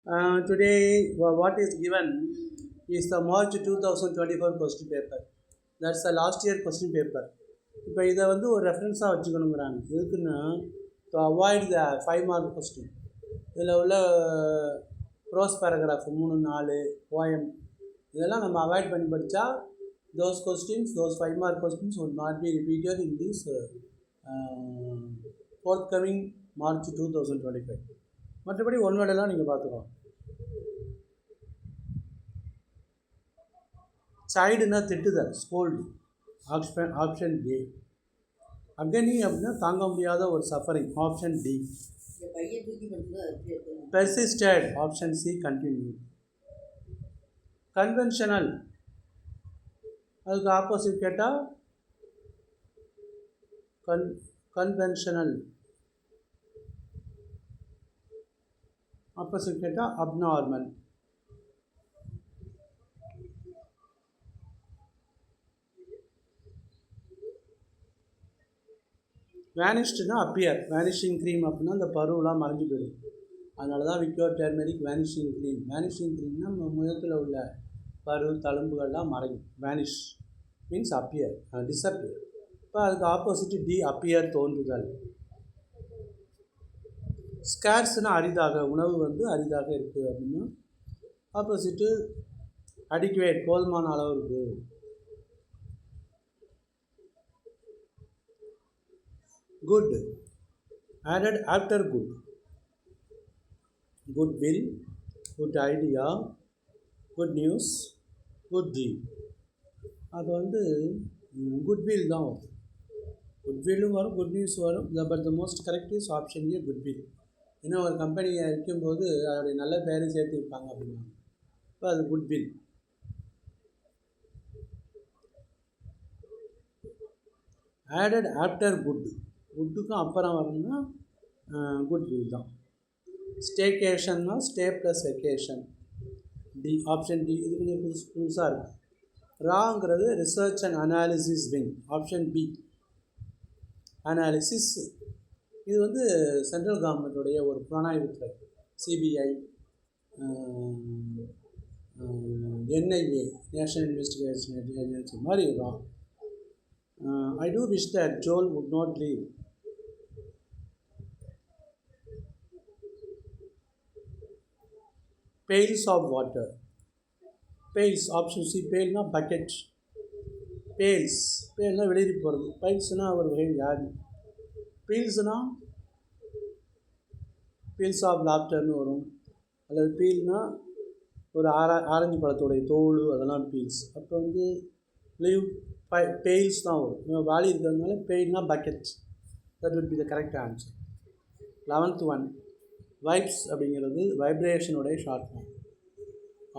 Today, what is given is the March 2024 question paper. That's the last year question paper. இப்போ இதை வந்து ஒரு ரெஃபரன்ஸாக வச்சுக்கணுங்கிறாங்க. எதுக்குன்னா to avoid the 5 mark question. இதில் உள்ள ப்ரோஸ் பேராகிராஃப் 3-4 போயம் இதெல்லாம் நம்ம அவாய்ட் பண்ணி படித்தா those questions, those 5 mark questions would not be repeated in this forthcoming March 2025. மற்றபடி ஒன் வேர்டெல்லாம் நீங்கள் பார்த்துக்கலாம். சைடுனா திட்டுதல், ஸ்கோல்டு, ஆப்ஷன் ஏ. அகனி அப்படின்னா தாங்க முடியாத ஒரு suffering, option D. Persisted, option C, continue. Conventional, அதுக்கு ஆப்போசிட் கேட்டால் கன்வென்ஷனல், ஆப்போசிட் கேட்டால் அப்நார்மல். வேனிஷ்டுனா அப்பியர், வேனிஷிங் க்ரீம் அப்படின்னா அந்த பருவெலாம் மறைஞ்சு போயிடும். அதனால தான் Vicco turmeric vanishing cream. Vanishing க்ரீம்னா நம்ம முகத்தில் உள்ள பரு தழும்புகள்லாம் மறையும். Vanish means appear, disappear. இப்போ அதுக்கு ஆப்போசிட்டு டி, அப்பியர், தோன்றுதல். ஸ்கேர்ஸ்னா அரிதாக, உணவு வந்து அரிதாக இருக்குது அப்படின்னா ஆப்போசிட்டு அடிக்குவேட், போதுமான அளவு இருக்குது. Good, added after good. Good will, good idea, good news, good deed. அது வந்து குட்வில் தான் வரும். குட்வில்லும் வரும், குட் நியூஸ் வரும். But the most correct is option A, goodwill. ஏன்னா ஒரு கம்பெனியை இருக்கும்போது அதோடைய நல்ல பேரை சேர்த்து வைப்பாங்க அப்படின்னா இப்போ அது குட்வில். ஆடட் ஆஃப்டர் குட், குட்டுக்கும் அப்புறம் வரணும்னா குட்வில் தான். ஸ்டேகேஷன்னா stay plus vacation, D, option D. இது கொஞ்சம் புதுசாக இருக்குது. ராங்கிறது research and analysis wing, option B, analysis. இது வந்து சென்ட்ரல் கவர்மெண்ட்டுடைய ஒரு புலனாய்வுத்துறை, CBI, NIA, national investigation agency மாதிரி ராங். I do wish that Joel would not leave. Pails of water. Pails, option C. Pailனா bucket. Pails, pailனா வெளியே போகிறது. பைல்ஸ்னால் ஒரு வகை வியாதி. பீல்ஸ்னா பீல்ஸ் ஆஃப் லாப்டர்னு வரும். அல்லது பீல்னா ஒரு ஆரஞ்சு பழத்தோடைய தோல், அதெல்லாம் பீல்ஸ். அப்போ வந்து லீவ் பெயில்ஸ் தான் வரும். வாலி இருக்கிறதுனால பெயில்னா bucket. That will be the correct answer. 11th one, vibes அப்படிங்கிறது வைப்ரேஷனுடைய short form,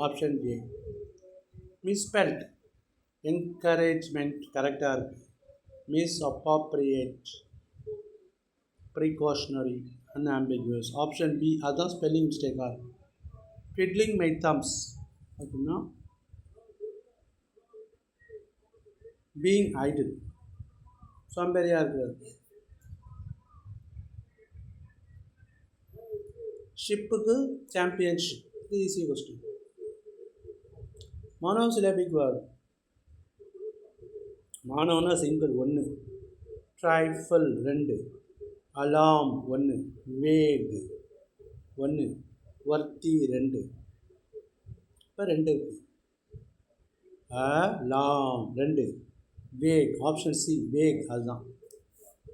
option A. Misspelt, encouragement கரெக்டாக இருக்குது. Misappropriate, precautionary, unambiguous, option B. அதுதான் ஸ்பெல்லிங் மிஸ்டேக்காக இருக்குது. ட்விட்லிங் மை தம்ஸ் அப்படின்னா பீயிங் ஐடில், சோம்பேறியாக இருக்கிறது. ஷிப்புக்கு சாம்பியன்ஷிப், இது ஈஸி கொஸ்டின். மோனோசிலபிக் வேர்ட், மானோனா single 1, trifle 2, alarm 1, wake 1, worthy 2. இப்போ 2 இருக்குது. Alarm 2, wake, option C, wake. அதுதான்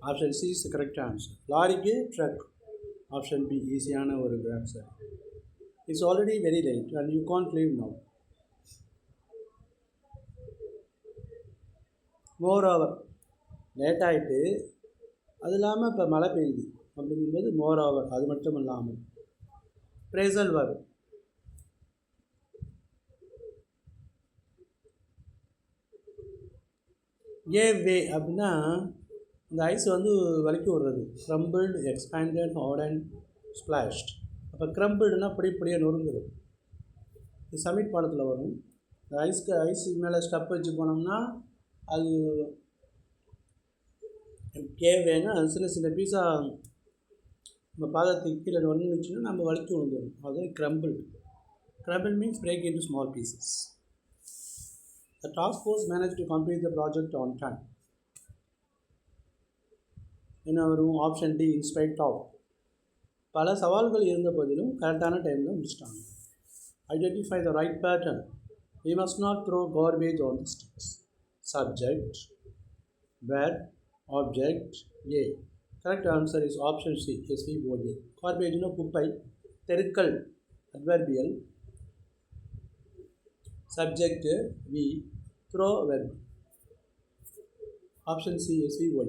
option C is correct answer. லாரிக்கு ட்ரக், ஆப்ஷன் பி ஈஸியான ஒரு answer. It's already very light and you can't leave now. Moreover, late ஆகிட்டு, அது இல்லாமல் இப்போ மழை பெய்யுது அப்படிங்கும்போது மோர் ஓவர். அது மட்டும் இல்லாமல் ப்ரேசல் வரும். கேவ் வே அப்படின்னா இந்த ஐஸ் வந்து வலிக்கி விடுறது. க்ரம்பிள்டு, எக்ஸ்பேண்டட், ஹார்டன், ஸ்பிளாஷ்ட். அப்போ க்ரம்பிள்டுனா பொடியாக நொறுங்குறது. இது சமிட் பாடத்தில் வரும். இந்த ஐஸ் மேலே ஸ்டெப் வச்சு போனோம்னா அது கேவேனா சின்ன சின்ன பீஸாக நம்ம பாதத்துக்கு கீழே வந்துச்சுன்னா நம்ம வலிக்கு விழுந்துடும். அது crumbled. Crumbled means break into small pieces. The task force managed to complete the project on time. என்ன வரும்? Option D, in spite of. பல சவால்கள் இருந்த போதிலும் கரெக்டான டைமில் முடிச்சிட்டாங்க. Identify the right pattern. We must not throw garbage on the streets. Subject, verb, object, A. Correct answer is option C, SVOA. Garbage no குப்பை, தெருக்கள் adverbial, subject V, throw verb. Option C, SVOA.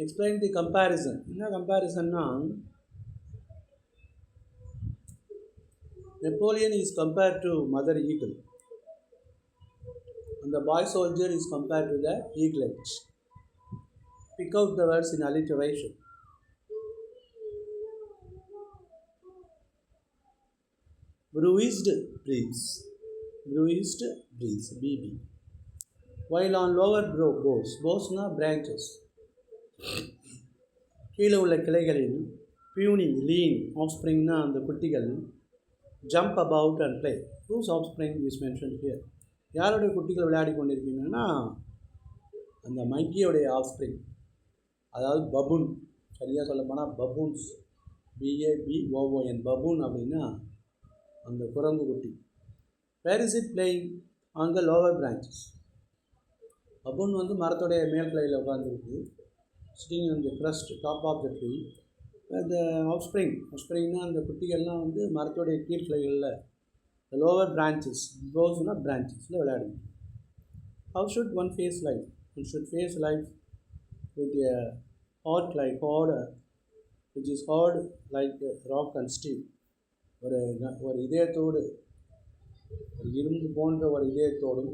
Explain the comparison. என்ன கம்பேரிசன்னா, Napoleon is compared to Mother Eagle and the boy soldier is compared to the eaglet. Pick out the words in alliteration. Bruised breeze. Bruised breeze, BB. While on lower boughs, boughsனா branches, கீழே உள்ள கிளைகளில், puny, lean, offspringனா அந்த குட்டிகள், jump about and play. Whose offspring is mentioned here? யாருடைய குட்டிகள் விளையாடி கொண்டிருக்கீங்கன்னா, அந்த மங்கியோடைய offspring, அதாவது பபூன். சரியாக சொல்லப்போனால் பபூன்ஸ், BABOON, பபூன் அப்படின்னா அந்த குரங்கு குட்டி. Where is it playing? On the lower branches. Baboon வந்து மரத்துடைய மேல் கிளையில் உட்காந்துருக்கு, sitting on the crust top of the tree. அந்த ஆஃப்ஸ்ப்ரிங்னா அந்த குட்டிகள்லாம் வந்து மரத்துடைய கீழ்கிளைகளில், லோவர் பிரான்ச்சஸ், போஸ்னா பிரான்ச்சஸில் விளையாடுங்க. How should one face life? One should face life with a heart like hard, which is hard like rock and steel. ஒரு இதயத்தோடு, ஒரு இரும்பு போன்ற ஒரு இதயத்தோடும்,